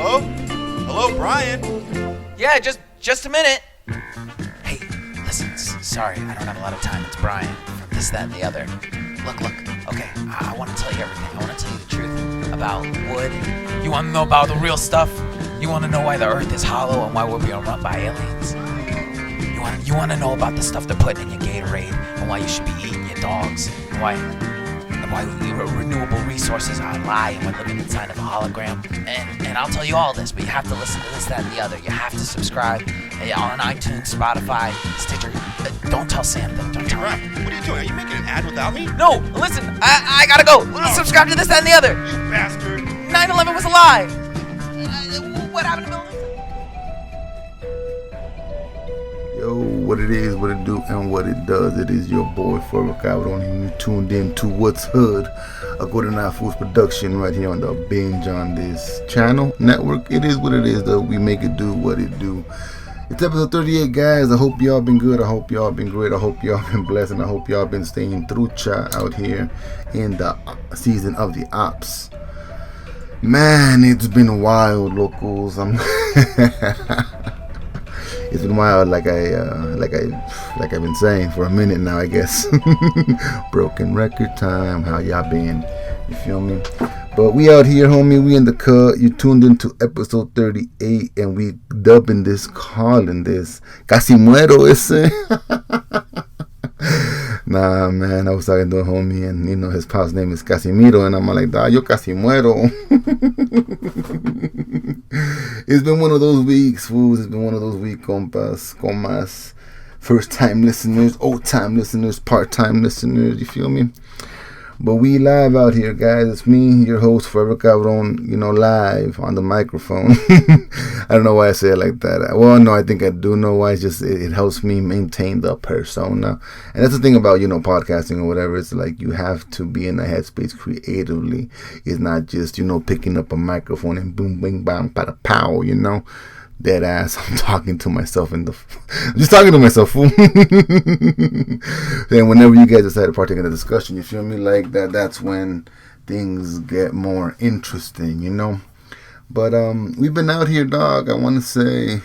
Hello? Hello, Bryan? Yeah, just a minute. Hey, listen, sorry, I don't have a lot of time. It's Bryan from This, That, and the Other. Look, okay, I want to tell you everything. I want to tell you the truth about wood. You want to know about the real stuff? You want to know why the earth is hollow and why we're being run by aliens? You want to know about the stuff they're putting in your Gatorade and why you should be eating your dogs and why renewable resources are a lie and we're living inside of a hologram. And I'll tell you all this, but you have to listen to This, That, and the Other. You have to subscribe on iTunes, Spotify, Stitcher. Don't tell Sam though. Don't tell him. What are you doing? Are you making an ad without me? No, listen, I gotta go. Subscribe to This, That, and the Other. You bastard. 9/11 was a lie. What happened to Bill? Yo, what it is, what it do, and what it does. It is your boy Forever Cabron, and you tuned in to What's Hood, a Goodnight Foods production right here on the Binge on this channel network. It is what it is, though. We make it do what it do. It's episode 38, guys. I hope y'all been good. I hope y'all been great. I hope y'all been blessed, and I hope y'all been staying trucha out here in the season of the ops. Man, it's been wild, locals. It's been wild, like I've been saying for a minute now, I guess. Broken record time. How y'all been? You feel me? But we out here, homie. We in the cut. You tuned into episode 38, and we calling this Casi Muero, ese. Nah, man, I was talking to a homie, and you know his pal's name is Casimiro, and I'm like, "Da, yo casi muero." It's been one of those weeks, fools. It's been one of those weeks, compas, comas, first-time listeners, old-time listeners, part-time listeners. You feel me? But we live out here, guys. It's me, your host, Forever Cabron, live on the microphone. I don't know why I say it like that. Well, no, I think I do know why. It's just, it helps me maintain the persona. And that's the thing about, podcasting or whatever. It's like you have to be in a headspace creatively. It's not just, picking up a microphone and boom, bing, bang, pada, pow, Dead ass. I'm talking to myself I'm just talking to myself, fool. Then whenever you guys decide to partake in the discussion, you feel me, like that's when things get more interesting, But we've been out here, dog. I want to say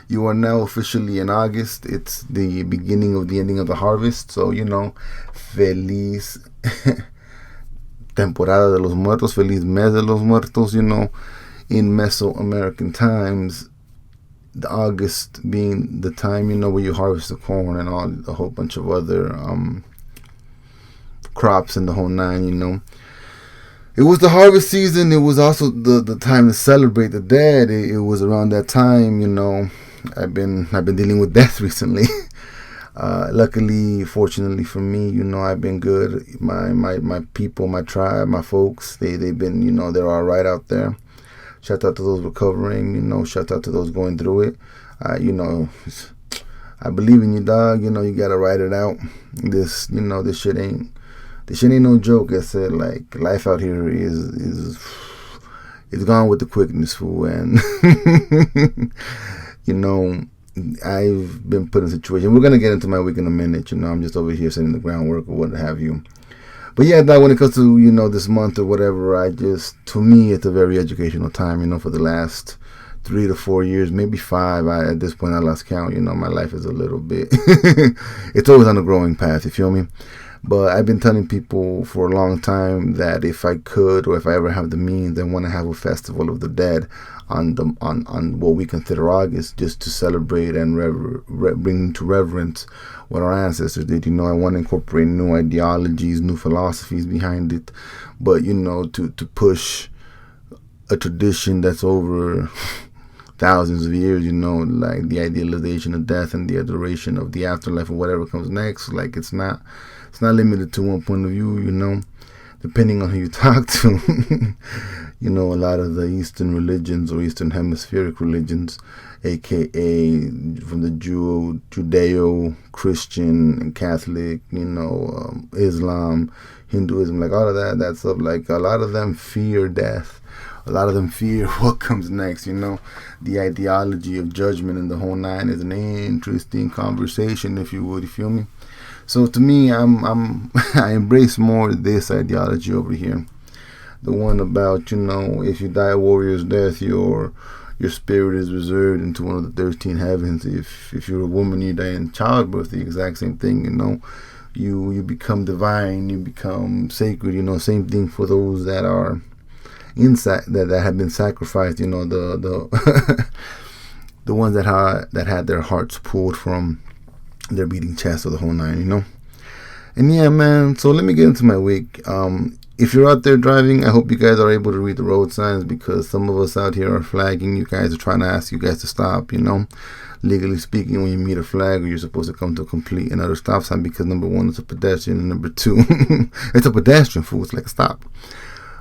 you are now officially in August. It's the beginning of the ending of the harvest. So, feliz temporada de los muertos, feliz mes de los muertos, in Mesoamerican times. The August being the time, where you harvest the corn and a whole bunch of other crops and the whole nine, It was the harvest season. It was also the time to celebrate the dead. It was around that time, I've been dealing with death recently. Luckily, fortunately for me, I've been good. My people, my tribe, my folks, they've been, they're all right out there. Shout out to those recovering, shout out to those going through it. I believe in you, dog. You gotta ride it out. This shit ain't no joke. I said, like, life out here is gone with the quickness, fool. And I've been put in a situation. We're gonna get into my week in a minute. I'm just over here setting the groundwork or what have you. But yeah, now when it comes to, this month or whatever, to me, it's a very educational time, for the last 3 to 4 years, maybe 5. At this point, I lost count. My life is a little bit, it's always on a growing path, you feel me? But I've been telling people for a long time that if I could, or if I ever have the means, I want to have a festival of the dead on what we consider August, just to celebrate and bring into reverence what our ancestors did. I want to incorporate new ideologies, new philosophies behind it, but to push a tradition that's over thousands of years, like the idealization of death and the adoration of the afterlife or whatever comes next. Like it's not limited to one point of view, depending on who you talk to. A lot of the Eastern religions or Eastern hemispheric religions, aka from the Judeo, Christian, and Catholic, Islam, Hinduism, like all of that stuff, like a lot of them fear death. A lot of them fear what comes next, The ideology of judgment and the whole nine is an interesting conversation, if you would, you feel me? So to me, I embrace more this ideology over here. the one about, if you die a warrior's death, your spirit is reserved into one of the 13 heavens. If you're a woman, you die in childbirth, the exact same thing, you become divine, you become sacred, same thing for those that are inside, that have been sacrificed, the the ones that had their hearts pulled from their beating chest, or the whole nine. And yeah, man, so let me get into my week. If you're out there driving, I hope you guys are able to read the road signs, because some of us out here are flagging you guys, are trying to ask you guys to stop, Legally speaking, when you meet a flag, you're supposed to come to a complete and utter stop sign, because number one, it's a pedestrian, and number two, it's a pedestrian, fool. It's like a stop.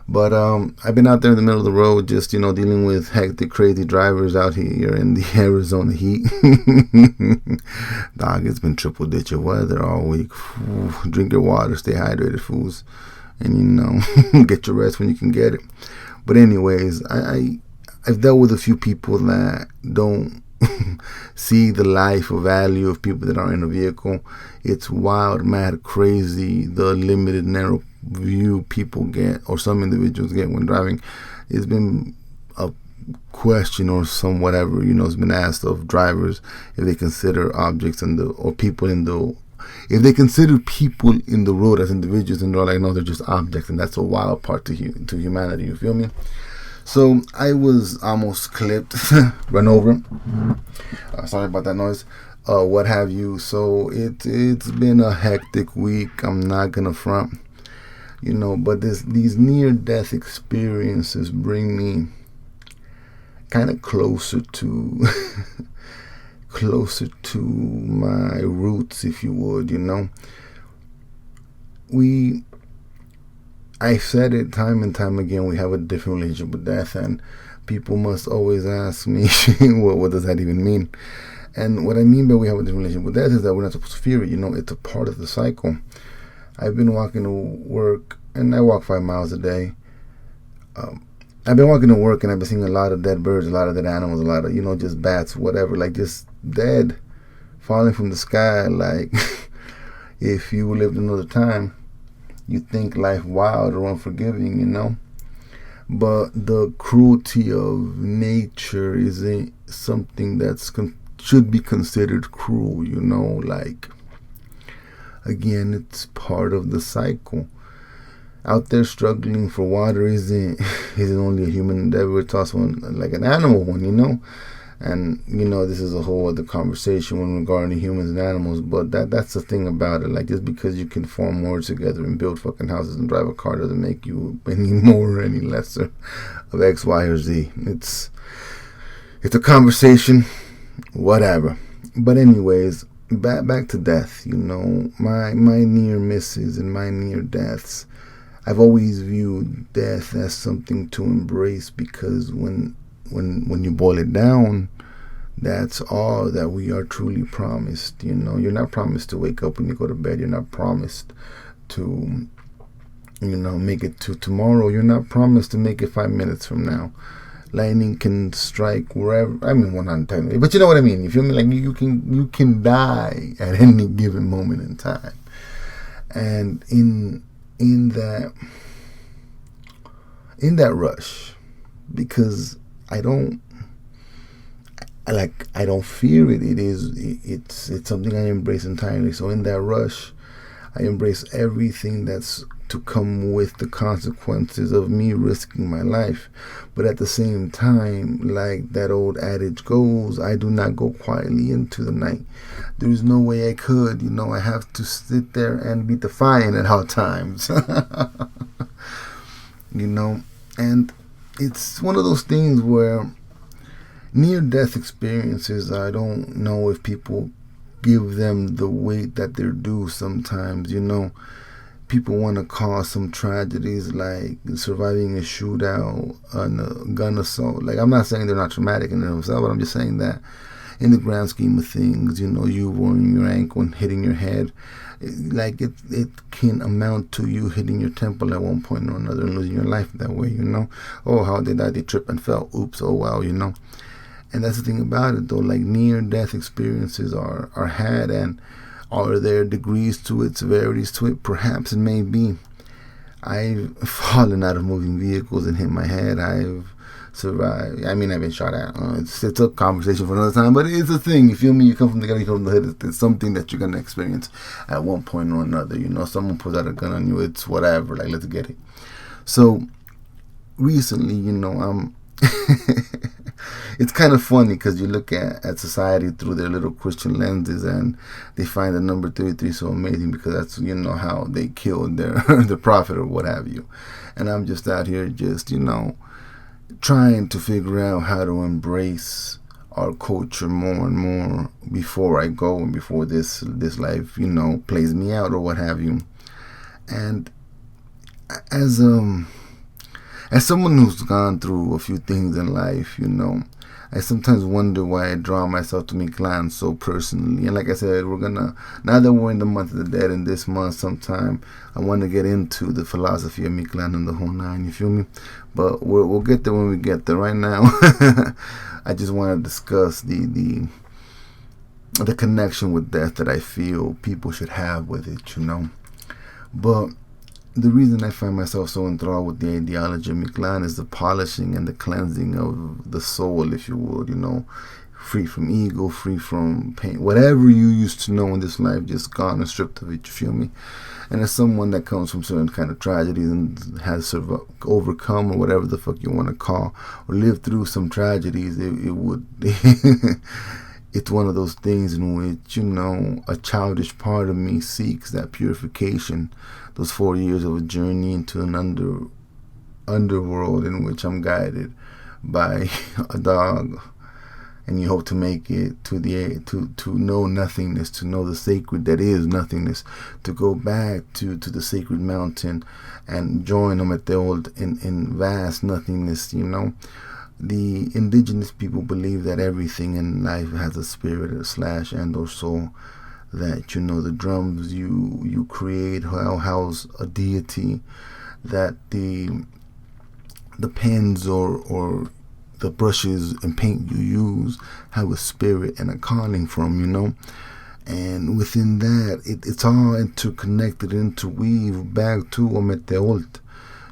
But I've been out there in the middle of the road, just dealing with hectic, crazy drivers out here in the Arizona heat. Dog, it's been triple digit weather all week. Drink your water, stay hydrated, fools, and get your rest when you can get it. But anyways, I've dealt with a few people that don't see the life or value of people that are in a vehicle. It's wild, mad, crazy, the limited, narrow view people get, or some individuals get, when driving. It's been a question or some whatever, it's been asked of drivers if they consider objects if they consider people in the road as individuals, and they're like, no, they're just objects. And that's a wild part to humanity, you feel me? So I was almost clipped, run over. Sorry about that noise. What have you. So it's been a hectic week. I'm not gonna front, but these near-death experiences bring me kind of closer to my roots, if you would. I said it time and time again, we have a different relationship with death, and people must always ask me, what does that even mean? And what I mean by we have a different relationship with death is that we're not supposed to fear it. It's a part of the cycle. I've been walking to work, and I walk 5 miles a day. I've been walking to work, and I've been seeing a lot of dead birds, a lot of dead animals, a lot of, just bats, whatever, like just dead, falling from the sky. Like, if you lived another time, you think life wild or unforgiving, But the cruelty of nature isn't something that's should be considered cruel, Like, again, it's part of the cycle. Out there struggling for water isn't only a human endeavor. It's also like an animal one, And this is a whole other conversation when regarding humans and animals. But that's the thing about it. Like, just because you can form words together and build fucking houses and drive a car doesn't make you any more or any lesser of X, Y, or Z. It's a conversation, whatever. But anyways, back to death. My near misses and my near deaths. I've always viewed death as something to embrace, because when you boil it down, that's all that we are truly promised. You're not promised to wake up when you go to bed. You're not promised to, make it to tomorrow. You're not promised to make it 5 minutes from now. Lightning can strike wherever. I mean, well, not technically, but you know what I mean. You feel me? Like, you can die at any given moment in time. And in that rush, because I don't fear it. It's something I embrace entirely. So in that rush, I embrace everything that's to come with the consequences of me risking my life. But at the same time, like that old adage goes, I do not go quietly into the night. There's no way I could, I have to sit there and be defiant at all times. And it's one of those things where near-death experiences, I don't know if people give them the weight that they're due sometimes. People want to cause some tragedies like surviving a shootout and a gun assault. Like, I'm not saying they're not traumatic in themselves, but I'm just saying that in the grand scheme of things, you rolling your ankle and hitting your head, like it can amount to you hitting your temple at one point or another and losing your life that way. Oh, how they died, they tripped and fell, oops, oh well. And that's the thing about it, though. Like, near-death experiences are had, and are there degrees to it, severities to it? Perhaps it may be. I've fallen out of moving vehicles and hit my head. I've survived. I mean, I've been shot at. It's a conversation for another time, but it's a thing. You feel me? You come from the ghetto, you come from the hood. It's something that you're gonna experience at one point or another. You know, someone pulls out a gun on you. It's whatever. Like, let's get it. So recently, you know, it's kind of funny because you look at society through their little Christian lenses, and they find the number 33 so amazing because that's, you know, how they killed their the prophet or what have you. And I'm just out here just, you know, trying to figure out how to embrace our culture more and more before I go and before this life, you know, plays me out or what have you. And as someone who's gone through a few things in life, you know, I sometimes wonder why I draw myself to Miklan so personally. And like I said, now that we're in the month of the dead, in this month sometime, I want to get into the philosophy of Miklan and the whole nine, you feel me? But we'll get there when we get there. Right now, I just want to discuss the connection with death that I feel people should have with it, you know? But the reason I find myself so enthralled with the ideology of Miklan is the polishing and the cleansing of the soul, if you would, you know, free from ego, free from pain, whatever you used to know in this life, just gone and stripped of it, you feel me? And as someone that comes from certain kind of tragedies and has overcome, or whatever the fuck you want to call, or lived through some tragedies, it would it's one of those things in which, you know, a childish part of me seeks that purification, those 4 years of a journey into an underworld in which I'm guided by a dog, and you hope to make it to know nothingness, to know the sacred that is nothingness, to go back to the sacred mountain and join them at the old in vast nothingness, you know. The indigenous people believe that everything in life has a spirit / and or soul, that, you know, the drums you create house a deity, that the pens or the brushes and paint you use have a spirit and a calling from, you know. And within that, it's all interconnected, interweave back to Ometeolt.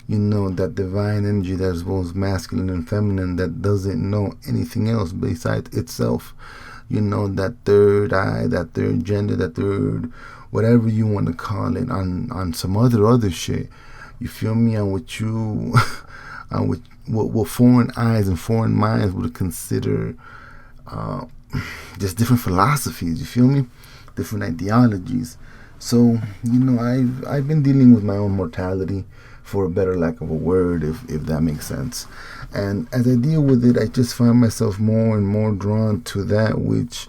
You know, that divine energy that is both masculine and feminine, that doesn't know anything else besides itself. You know, that third eye, that third gender, that third whatever you want to call it, on some other shit. You feel me? On what you, on what foreign eyes and foreign minds would consider just different philosophies. You feel me? Different ideologies. So, you know, I've been dealing with my own mortality, for a better lack of a word, if that makes sense. And as I deal with it, I just find myself more and more drawn to that which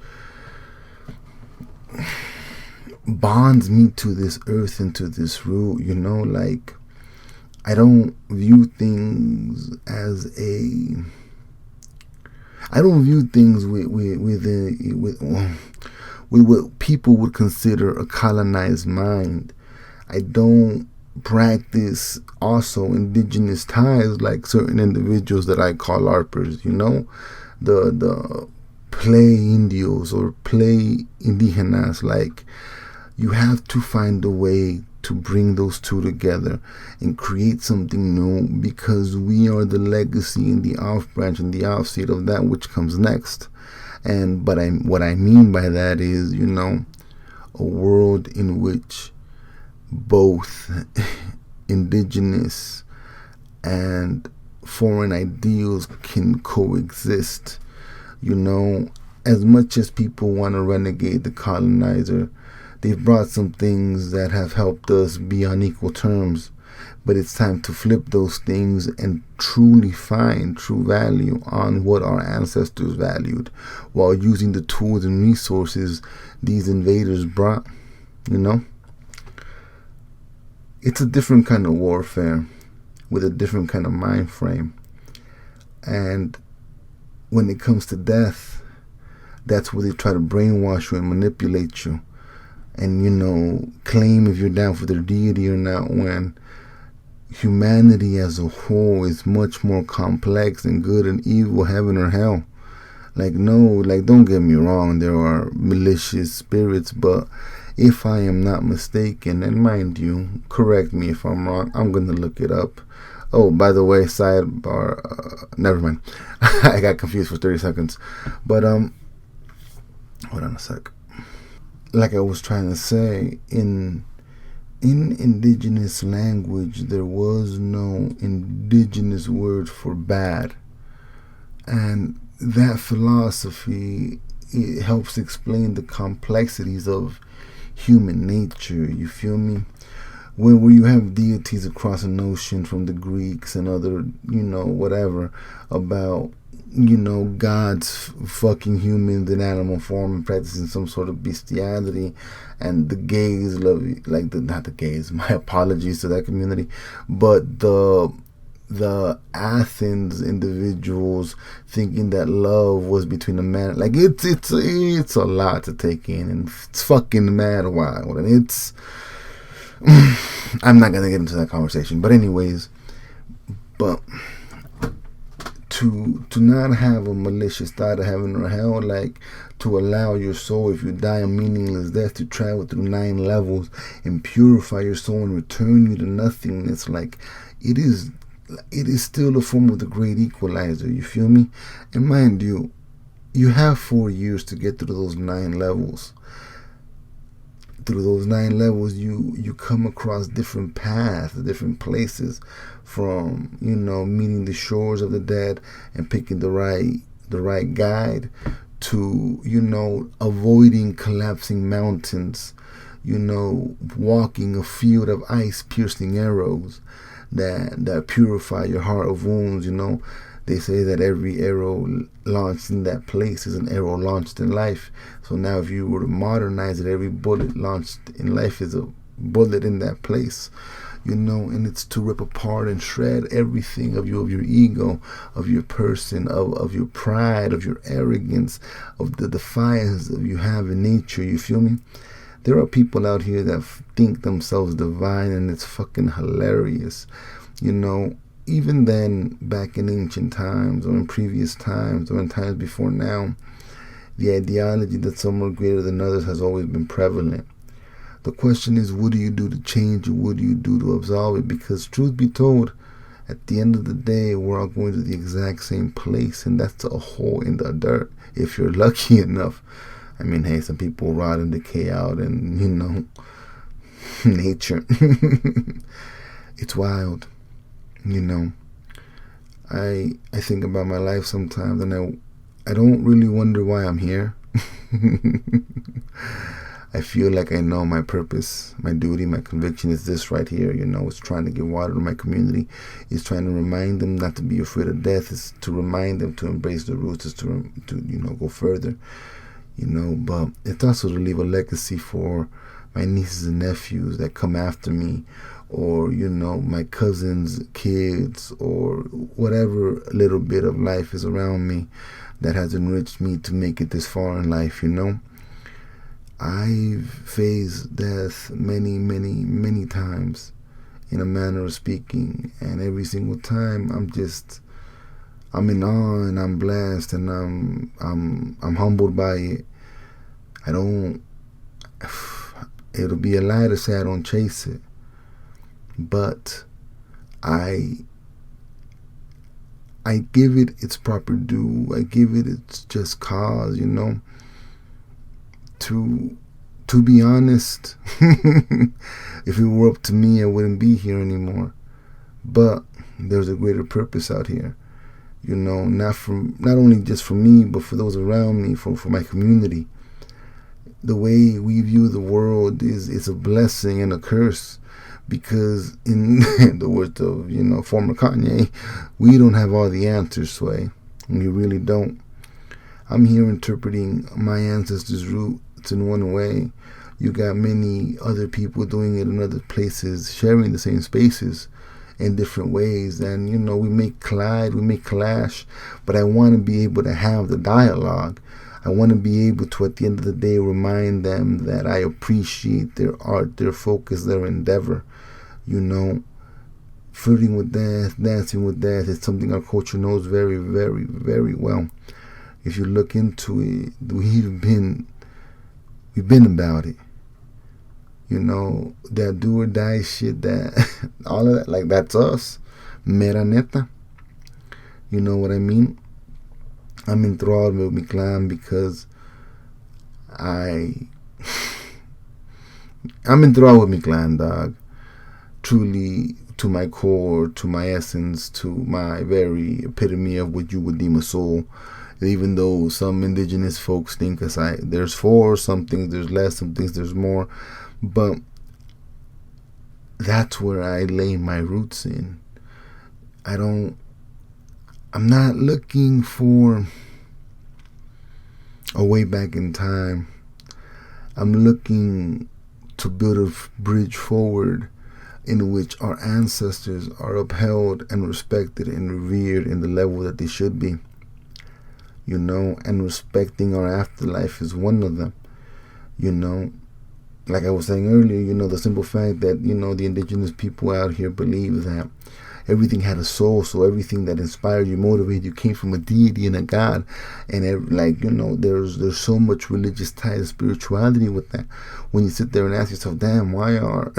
bonds me to this earth and to this root, you know. Like, I don't view things with what people would consider a colonized mind. I don't practice also indigenous ties like certain individuals that I call LARPers, you know, the play indios or play indigenas. Like, you have to find a way to bring those two together and create something new, because we are the legacy and the off branch and the offseed of that which comes next. And what I mean by that is, you know, a world in which both indigenous and foreign ideals can coexist. You know, as much as people want to renegade the colonizer, they've brought some things that have helped us be on equal terms. But it's time to flip those things and truly find true value on what our ancestors valued, while using the tools and resources these invaders brought, you know. It's a different kind of warfare with a different kind of mind frame. And when it comes to death, that's where they try to brainwash you and manipulate you, and, you know, claim if you're down for their deity or not, when humanity as a whole is much more complex than good and evil, heaven or hell. Like, no, like, don't get me wrong, there are malicious spirits, but if I am not mistaken, and mind you, correct me if I'm wrong, I'm going to look it up. Oh, by the way, sidebar, never mind. I got confused for 30 seconds. But, hold on a sec. Like I was trying to say, in indigenous language, there was no indigenous word for bad. And that philosophy, it helps explain the complexities of human nature, you feel me? Where you have deities across an ocean from the Greeks and other, whatever, about, gods fucking humans in animal form and practicing some sort of bestiality, and the gays love, like, not the gays, my apologies to that community, but the Athens individuals thinking that love was between a man, like, it's a lot to take in, and it's fucking mad wild, and it's I'm not gonna get into that conversation, but anyways, but to not have a malicious thought of heaven or hell, like, to allow your soul, if you die a meaningless death, to travel through 9 levels and purify your soul and return you to nothingness, like, it is still a form of the great equalizer, you feel me? And mind you, you have 4 years to get through those 9 levels. Through those 9 levels, you come across different paths, different places, from, meeting the shores of the dead and picking the right guide, to, avoiding collapsing mountains, walking a field of ice-piercing arrows that purify your heart of wounds. They say that every arrow launched in that place is an arrow launched in life. So now if you were to modernize it, every bullet launched in life is a bullet in that place. And it's to rip apart and shred everything of your ego, of your person, of your pride, of your arrogance, of the defiance that you have in nature, you feel me? There are people out here that think themselves divine, and it's fucking hilarious. Even then, back in ancient times, or in previous times, or in times before now, the ideology that some are greater than others has always been prevalent. The question is, what do you do to change it? What do you do to absolve it? Because truth be told, at the end of the day, we're all going to the exact same place, and that's a hole in the dirt, if you're lucky enough. I mean, hey, some people rot and decay out in, nature. It's wild. I think about my life sometimes, and I don't really wonder why I'm here. I feel like I know my purpose, my duty, my conviction is this right here. It's trying to give water to my community. It's trying to remind them not to be afraid of death. It's to remind them to embrace the roots. It's to go further. But it's also to leave a legacy for my nieces and nephews that come after me, or my cousins' kids, or whatever little bit of life is around me that has enriched me to make it this far in life. I've faced death many, many, many times, in a manner of speaking, and every single time I'm in awe, and I'm blessed, and I'm humbled by it. It'll be a lie to say I don't chase it, but I give it its proper due. I give it its just cause, To be honest, if it were up to me, I wouldn't be here anymore. But there's a greater purpose out here, not only just for me, but for those around me, for my community. The way we view the world is a blessing and a curse, because in the words of former Kanye, we don't have all the answers, Sway. We really don't. I'm here interpreting my ancestors' roots in one way. You got many other people doing it in other places, sharing the same spaces in different ways, and we may collide, we may clash, but I want to be able to have the dialogue. I want to be able to, at the end of the day, remind them that I appreciate their art, their focus, their endeavor. Flirting with death, dancing with death is something our culture knows very, very, very well. If you look into it, we've been about it. You know, that do or die shit, that all of that, like, that's us. Mera neta. You know what I mean? I'm enthralled with my clan because I'm enthralled with my clan, dog. Truly, to my core, to my essence, to my very epitome of what you would deem a soul. Even though some indigenous folks think there's four, some things there's less, some things there's more. But that's where I lay my roots in. I'm not looking for a way back in time. I'm looking to build a bridge forward in which our ancestors are upheld and respected and revered in the level that they should be. You know, and respecting our afterlife is one of them. You know, like I was saying earlier, you know, the simple fact that, you know, the indigenous people out here believe that everything had a soul, so everything that inspired you, motivated you, came from a deity and a god. And like, you know, there's so much religious tie to spirituality with that. When you sit there and ask yourself, damn, why are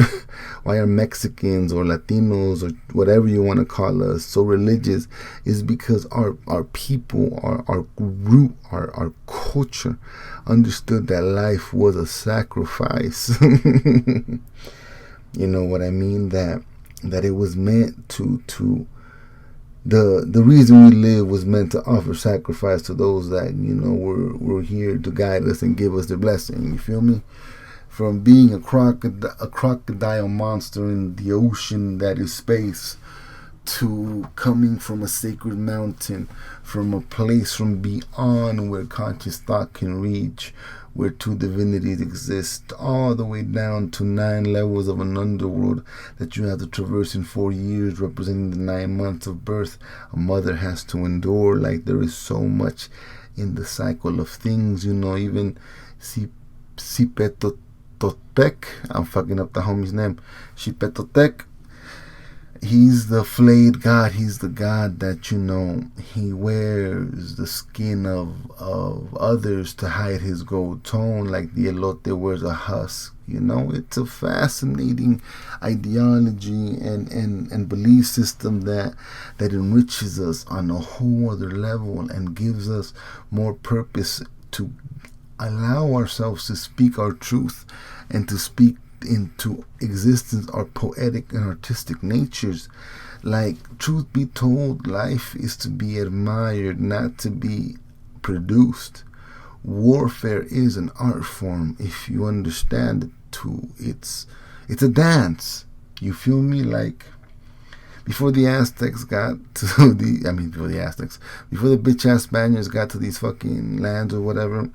Mexicans or Latinos or whatever you want to call us so religious? Is because our people, our root, our culture understood that life was a sacrifice. You know what I mean? That it was meant to the reason we live was meant to offer sacrifice to those that, you know, were here to guide us and give us their blessing. You feel me? From being a crocodile monster in the ocean that is space, to coming from a sacred mountain, from a place from beyond where conscious thought can reach, where two divinities exist, all the way down to 9 levels of an underworld that you have to traverse in 4 years, representing the 9 months of birth a mother has to endure. Like, there is so much in the cycle of things, you know. Even Sipetotec, I'm fucking up the homie's name, Sipetotec, he's the flayed god. He's the god that, you know, he wears the skin of others to hide his gold tone, like the elote wears a husk. You know, it's a fascinating ideology and belief system that enriches us on a whole other level and gives us more purpose to allow ourselves to speak our truth and to speak into existence our poetic and artistic natures. Like, truth be told, life is to be admired, not to be produced. Warfare is an art form, if you understand it too. It's a dance. You feel me? Like, before the Aztecs got to before the bitch ass Spaniards got to these fucking lands or whatever,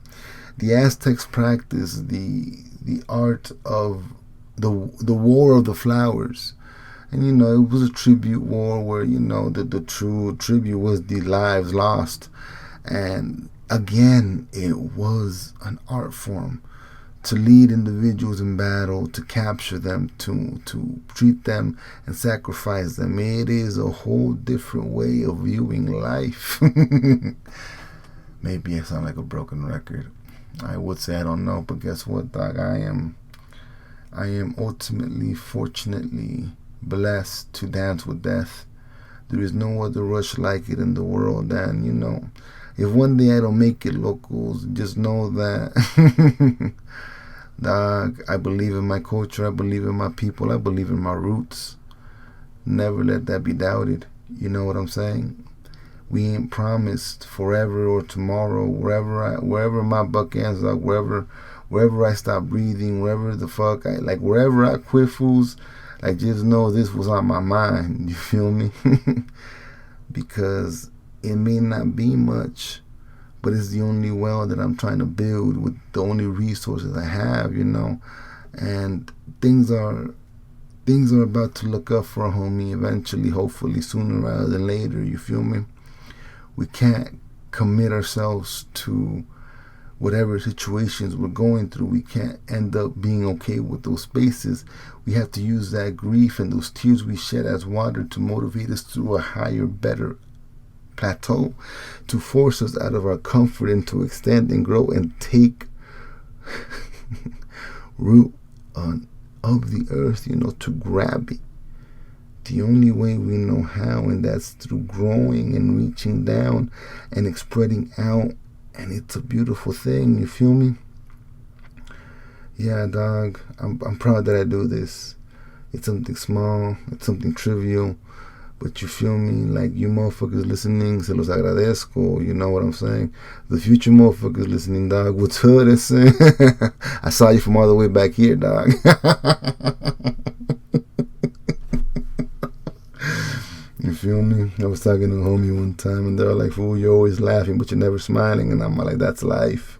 the Aztecs practiced the art of the war of the flowers. And, you know, it was a tribute war where, you know, the true tribute was the lives lost. And again, it was an art form to lead individuals in battle, to capture them, to treat them and sacrifice them. It is a whole different way of viewing life. Maybe I sound like a broken record. I would say I don't know, but guess what, dog? I am ultimately, fortunately blessed to dance with death. There is no other rush like it in the world. And, you know, if one day I don't make it, locals, just know that dog, I believe in my culture, I believe in my people, I believe in my roots. Never let that be doubted. You know what I'm saying? We ain't promised forever or tomorrow. Wherever my buck ends up, wherever I stop breathing, wherever the fuck wherever I quit, fools, like, just know this was on my mind. You feel me? Because it may not be much, but it's the only well that I'm trying to build with the only resources I have, you know. And things are about to look up for a homie eventually, hopefully sooner rather than later. You feel me? We can't commit ourselves to whatever situations we're going through. We can't end up being okay with those spaces. We have to use that grief and those tears we shed as water to motivate us to a higher, better plateau, to force us out of our comfort and to extend and grow and take root on of the earth, to grab it. The only way we know how, and that's through growing and reaching down and spreading out. And it's a beautiful thing, you feel me? Yeah, dog, I'm proud that I do this. It's something small, it's something trivial, but you feel me? Like, you motherfuckers listening, se los agradezco, you know what I'm saying? The future motherfuckers listening, dog, what's hood is saying? I saw you from all the way back here, dog. You feel me? I was talking to a homie one time, and they were like, fool, you're always laughing, but you're never smiling. And I'm like, that's life.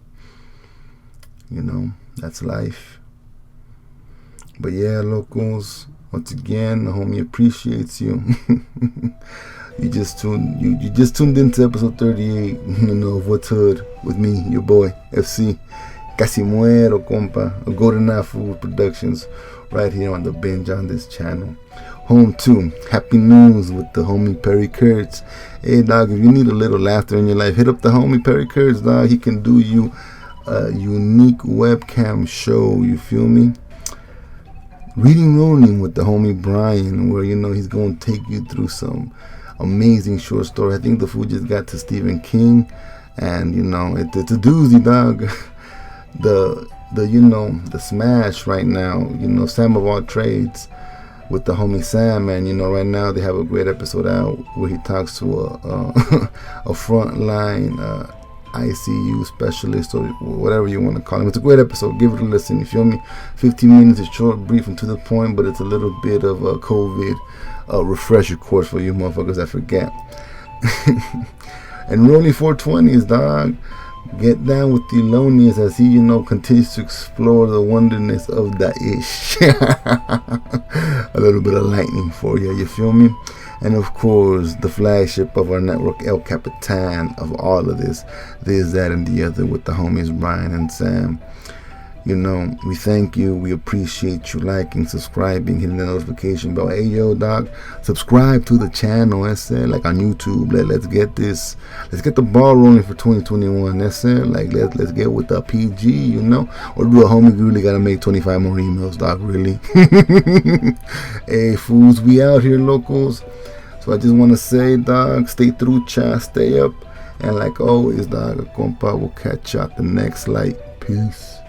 That's life. But yeah, locals, once again, the homie appreciates you. You just tuned into episode 38, of What's Hood with me, your boy, FC. Casi Muero, compa. Goodnight Food Productions, right here on the Binge on this channel. Home to Happy News with the homie Perry Kurtz. Hey, dog, if you need a little laughter in your life, hit up the homie Perry Kurtz, dog. He can do you a unique webcam show, you feel me? Reading Rolling with the homie Bryan, where, he's going to take you through some amazing short story. I think the food just got to Stephen King, and, it's a doozy, dog. The smash right now, Sam of all trades with the homie Sam, and right now they have a great episode out where he talks to a frontline ICU specialist, or whatever you want to call him. It's a great episode. Give it a listen. You feel me? 15 minutes is short, brief, and to the point, but it's a little bit of a COVID refresher course for you motherfuckers that forget. And Rolling 420s, dog. Get down with the Elonius as he, continues to explore the wonderness of that ish. A little bit of lightning for you, you feel me? And of course, the flagship of our network, El Capitan of all of this, that, and the other with the homies Bryan and Sam. We thank you. We appreciate you liking, subscribing, hitting the notification bell. Hey, yo, dog, subscribe to the channel. That's it. Like on YouTube. Let's get the ball rolling for 2021. That's it. Like, let's get with the PG, or do a homie. We really gotta make 25 more emails, dog. Really. Hey, fools, we out here, locals. So I just want to say, dog, stay through, stay up, and like always, dog, a compa will catch you at the next light. Peace.